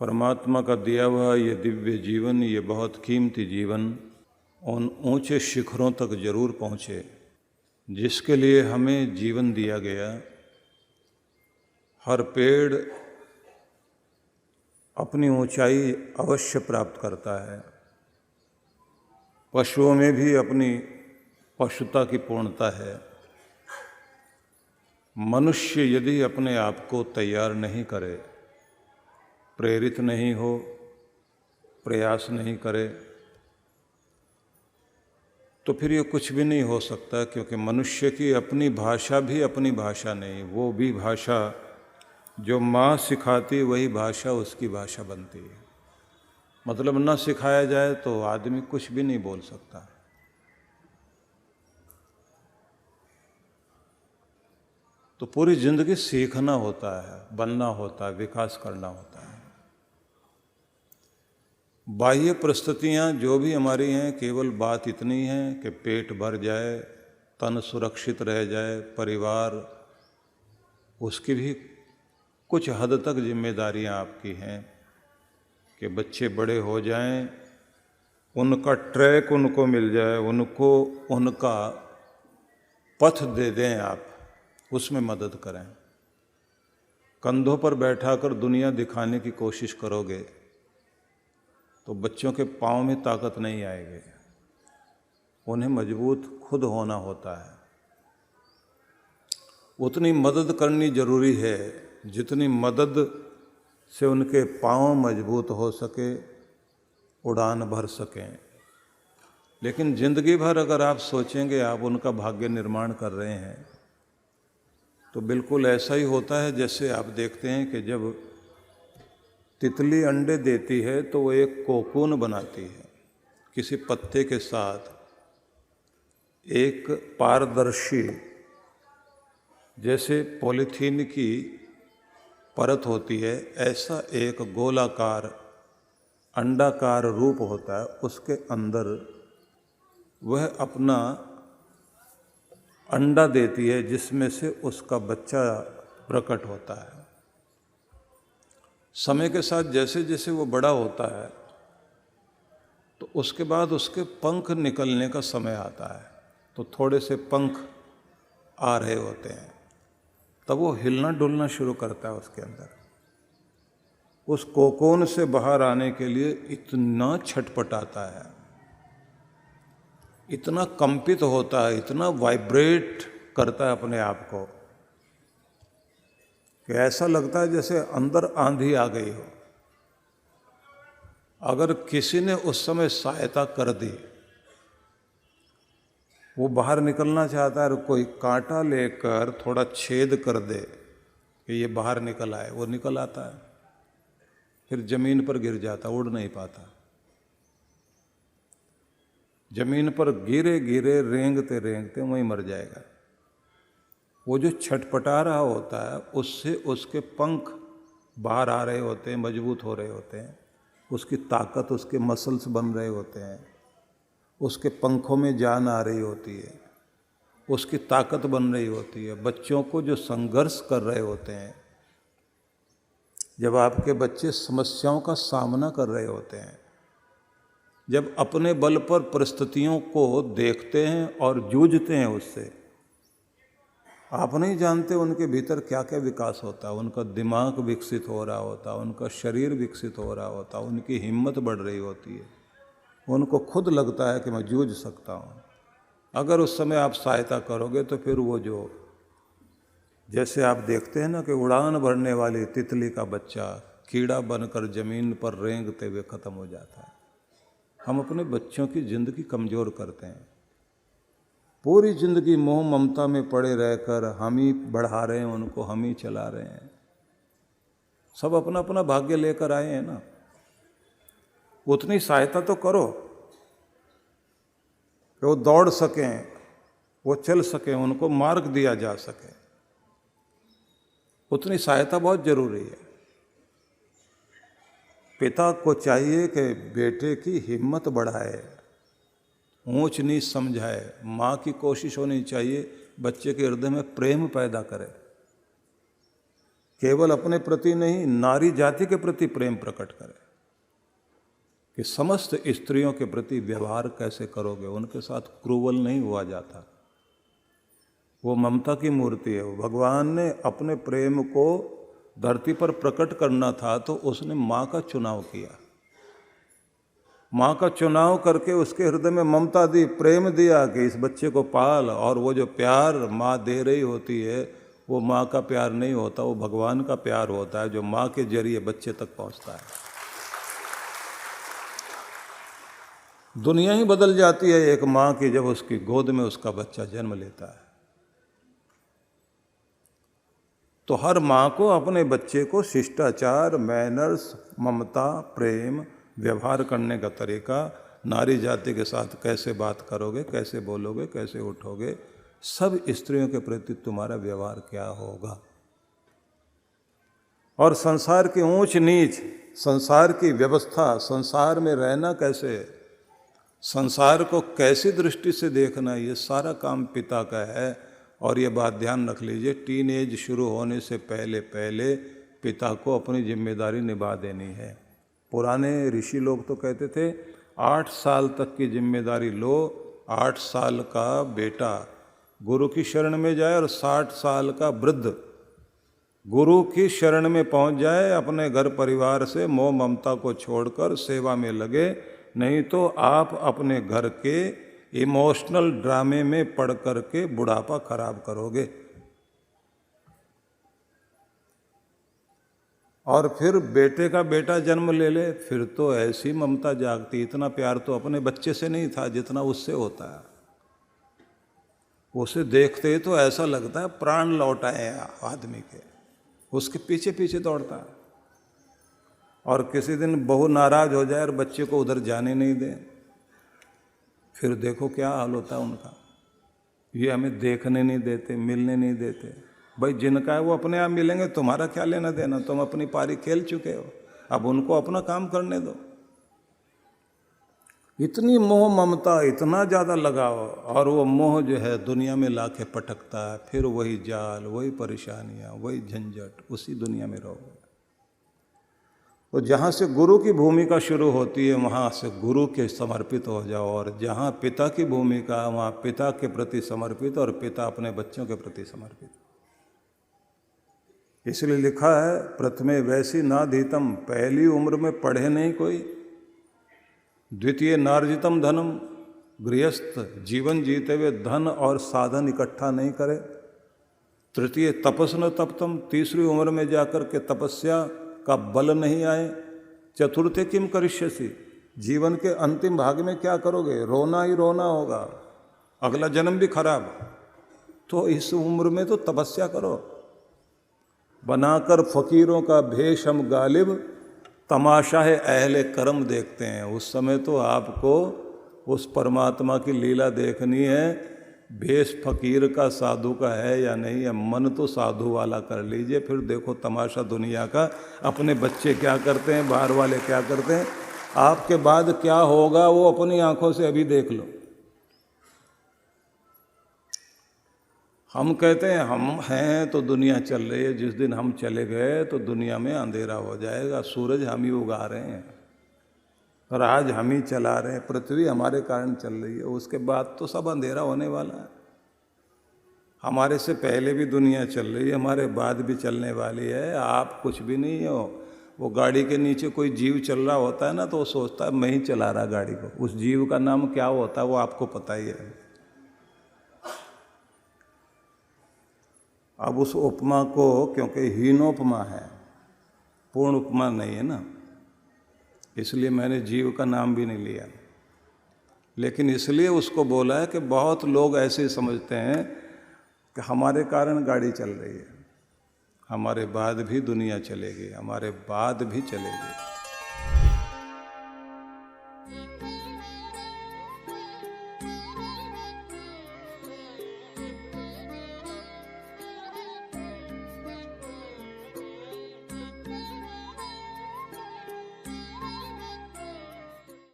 परमात्मा का दिया हुआ ये दिव्य जीवन, ये बहुत कीमती जीवन उन ऊंचे शिखरों तक जरूर पहुँचे जिसके लिए हमें जीवन दिया गया। हर पेड़ अपनी ऊंचाई अवश्य प्राप्त करता है। पशुओं में भी अपनी पशुता की पूर्णता है। मनुष्य यदि अपने आप को तैयार नहीं करे, प्रेरित नहीं हो, प्रयास नहीं करे, तो फिर ये कुछ भी नहीं हो सकता, क्योंकि मनुष्य की अपनी भाषा भी अपनी भाषा नहीं। वो भी भाषा जो माँ सिखाती वही भाषा उसकी भाषा बनती है। मतलब न सिखाया जाए तो आदमी कुछ भी नहीं बोल सकता। तो पूरी जिंदगी सीखना होता है, बनना होता है, विकास करना होता है। बाह्य परिस्थितियाँ जो भी हमारी हैं, केवल बात इतनी है कि पेट भर जाए, तन सुरक्षित रह जाए, परिवार, उसकी भी कुछ हद तक जिम्मेदारियाँ आपकी हैं कि बच्चे बड़े हो जाएं, उनका ट्रैक उनको मिल जाए, उनको उनका पथ दे दें, आप उसमें मदद करें। कंधों पर बैठाकर दुनिया दिखाने की कोशिश करोगे तो बच्चों के पाँव में ताकत नहीं आएगी। उन्हें मजबूत खुद होना होता है। उतनी मदद करनी जरूरी है जितनी मदद से उनके पाँव मजबूत हो सके, उड़ान भर सकें। लेकिन जिंदगी भर अगर आप सोचेंगे आप उनका भाग्य निर्माण कर रहे हैं, तो बिल्कुल ऐसा ही होता है जैसे आप देखते हैं कि जब तितली अंडे देती है तो वो एक कोकून बनाती है किसी पत्ते के साथ। एक पारदर्शी जैसे पॉलीथीन की परत होती है, ऐसा एक गोलाकार अंडाकार रूप होता है। उसके अंदर वह अपना अंडा देती है जिसमें से उसका बच्चा प्रकट होता है। समय के साथ जैसे जैसे वो बड़ा होता है तो उसके बाद उसके पंख निकलने का समय आता है। तो थोड़े से पंख आ रहे होते हैं, तब वो हिलना डुलना शुरू करता है उसके अंदर। उस कोकोन से बाहर आने के लिए इतना छटपटाता है, इतना कंपित होता है, इतना वाइब्रेट करता है अपने आप को कि ऐसा लगता है जैसे अंदर आंधी आ गई हो। अगर किसी ने उस समय सहायता कर दी, वो बाहर निकलना चाहता है और कोई कांटा लेकर थोड़ा छेद कर दे कि ये बाहर निकल आए, वो निकल आता है, फिर जमीन पर गिर जाता, उड़ नहीं पाता। जमीन पर गिरे गिरे रेंगते रेंगते वहीं मर जाएगा। वो जो छटपटा रहा होता है उससे उसके पंख बाहर आ रहे होते हैं, मजबूत हो रहे होते हैं, उसकी ताकत, उसके मसल्स बन रहे होते हैं, उसके पंखों में जान आ रही होती है, उसकी ताकत बन रही होती है। बच्चों को जो संघर्ष कर रहे होते हैं, जब आपके बच्चे समस्याओं का सामना कर रहे होते हैं, जब अपने बल पर परिस्थितियों को देखते हैं और जूझते हैं उससे, आप नहीं जानते उनके भीतर क्या क्या विकास होता है। उनका दिमाग विकसित हो रहा होता, उनका शरीर विकसित हो रहा होता, उनकी हिम्मत बढ़ रही होती है। उनको खुद लगता है कि मैं जूझ सकता हूँ। अगर उस समय आप सहायता करोगे तो फिर वो जो, जैसे आप देखते हैं ना कि उड़ान भरने वाली तितली का बच्चा कीड़ा बनकर जमीन पर रेंगते हुए ख़त्म हो जाता है। हम अपने बच्चों की ज़िंदगी कमज़ोर करते हैं। पूरी ज़िंदगी मोह ममता में पड़े रहकर हम ही बढ़ा रहे हैं उनको, हम ही चला रहे हैं। सब अपना अपना भाग्य लेकर आए हैं ना, उतनी सहायता तो करो कि वो दौड़ सकें, वो चल सकें, उनको मार्ग दिया जा सके। उतनी सहायता बहुत जरूरी है। पिता को चाहिए कि बेटे की हिम्मत बढ़ाए, ऊंच नीच समझाए। माँ की कोशिश होनी चाहिए बच्चे के हृदय में प्रेम पैदा करे केवल अपने प्रति नहीं, नारी जाति के प्रति प्रेम प्रकट करे कि समस्त स्त्रियों के प्रति व्यवहार कैसे करोगे, उनके साथ क्रूवल नहीं हुआ जाता। वो ममता की मूर्ति है। भगवान ने अपने प्रेम को धरती पर प्रकट करना था तो उसने माँ का चुनाव किया। माँ का चुनाव करके उसके हृदय में ममता दी, प्रेम दिया कि इस बच्चे को पाल। और वो जो प्यार माँ दे रही होती है वो माँ का प्यार नहीं होता, वो भगवान का प्यार होता है जो माँ के जरिए बच्चे तक पहुँचता है। दुनिया ही बदल जाती है एक माँ की जब उसकी गोद में उसका बच्चा जन्म लेता है। तो हर माँ को अपने बच्चे को शिष्टाचार, मैनर्स, ममता, प्रेम, व्यवहार करने का तरीका, नारी जाति के साथ कैसे बात करोगे, कैसे बोलोगे, कैसे उठोगे, सब स्त्रियों के प्रति तुम्हारा व्यवहार क्या होगा। और संसार की ऊंच नीच, संसार की व्यवस्था, संसार में रहना कैसे, संसार को कैसी दृष्टि से देखना, ये सारा काम पिता का है। और ये बात ध्यान रख लीजिए, टीन एज शुरू होने से पहले पहले पिता को अपनी जिम्मेदारी निभा देनी है। पुराने ऋषि लोग तो कहते थे 8 साल तक की जिम्मेदारी लो। 8 साल का बेटा गुरु की शरण में जाए और 60 साल का वृद्ध गुरु की शरण में पहुंच जाए, अपने घर परिवार से मोह ममता को छोड़कर सेवा में लगे। नहीं तो आप अपने घर के इमोशनल ड्रामे में पड़ करके बुढ़ापा खराब करोगे। और फिर बेटे का बेटा जन्म ले ले, फिर तो ऐसी ममता जागती, इतना प्यार तो अपने बच्चे से नहीं था जितना उससे होता है। उसे देखते ही तो ऐसा लगता है प्राण लौट आए आदमी के, उसके पीछे पीछे दौड़ता है। और किसी दिन बहू नाराज हो जाए और बच्चे को उधर जाने नहीं दे, फिर देखो क्या हाल होता है उनका। ये हमें देखने नहीं देते, मिलने नहीं देते। भाई जिनका है वो अपने आप मिलेंगे, तुम्हारा क्या लेना देना, तुम अपनी पारी खेल चुके हो, अब उनको अपना काम करने दो। इतनी मोह ममता, इतना ज़्यादा लगाव, और वो मोह जो है दुनिया में लाके पटकता है। फिर वही जाल, वही परेशानियाँ, वही झंझट, उसी दुनिया में रहोगे। तो जहाँ से गुरु की भूमिका शुरू होती है वहाँ से गुरु के समर्पित हो जाओ, और जहाँ पिता की भूमिका वहाँ पिता के प्रति समर्पित, और पिता अपने बच्चों के प्रति समर्पित। इसलिए लिखा है प्रथमे वैसी नाधीतम, पहली उम्र में पढ़े नहीं कोई। द्वितीय नार्जितम धनम, गृहस्थ जीवन जीते हुए धन और साधन इकट्ठा नहीं करे। तृतीय तपस न तपतम, तीसरी उम्र में जाकर के तपस्या का बल नहीं आए। चतुर्थे किम करिष्यसि, जीवन के अंतिम भाग में क्या करोगे, रोना ही रोना होगा, अगला जन्म भी खराब। तो इस उम्र में तो तपस्या करो। बनाकर फकीरों का भेष हम गालिब, तमाशा है अहले कर्म देखते हैं। उस समय तो आपको उस परमात्मा की लीला देखनी है। भेष फकीर का, साधु का है या नहीं है, मन तो साधु वाला कर लीजिए, फिर देखो तमाशा दुनिया का। अपने बच्चे क्या करते हैं, बाहर वाले क्या करते हैं, आपके बाद क्या होगा वो अपनी आंखों से अभी देख लो। हम कहते हैं हम हैं तो दुनिया चल रही है, जिस दिन हम चले गए तो दुनिया में अंधेरा हो जाएगा। सूरज हम ही उगा रहे हैं और आज हम ही चला रहे हैं, पृथ्वी हमारे कारण चल रही है। उसके बाद तो सब अंधेरा होने वाला है। हमारे से पहले भी दुनिया चल रही है, हमारे बाद भी चलने वाली है। आप कुछ भी नहीं हो। वो गाड़ी के नीचे कोई जीव चल रहा होता है ना, तो वो सोचता है मैं ही चला रहा गाड़ी को। उस जीव का नाम क्या होता है वो आपको पता ही है। अब उस उपमा को, क्योंकि हीनोपमा है, पूर्ण उपमा नहीं है ना, इसलिए मैंने जीव का नाम भी नहीं लिया। लेकिन इसलिए उसको बोला है कि बहुत लोग ऐसे समझते हैं कि हमारे कारण गाड़ी चल रही है, हमारे बाद भी दुनिया चलेगी, हमारे बाद भी चलेगी।